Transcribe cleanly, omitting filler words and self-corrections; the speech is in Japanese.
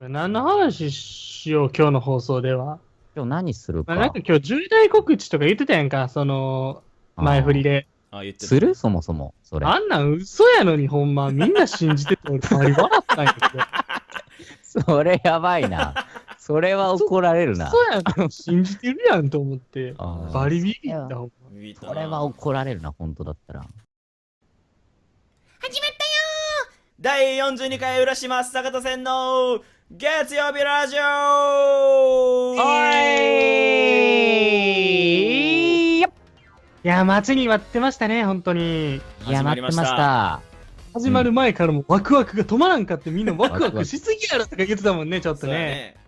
何の話しよう、今日の放送では。今日何するか。なんか今日重大告知とか言ってたやんか、前振りで。言ってたするそもそも、それ。あんなん嘘やのにほんま、みんな信じてて俺バリ笑ったんやけど。それやばいな。それは怒られるな。嘘やん、信じてるやんと思って。あーバリビビったほんま。ビビったなそれは怒られるな、本当だったら。始まったよー第42回浦島坂田線の月曜日ラジオいや、待ちに待ってましたね、本当に。いや、始まりました待ってました。始まる前からもワクワクが止まらんかってみんなワクワクしすぎやろとか言ってたもんね、ちょっとそうやね。ね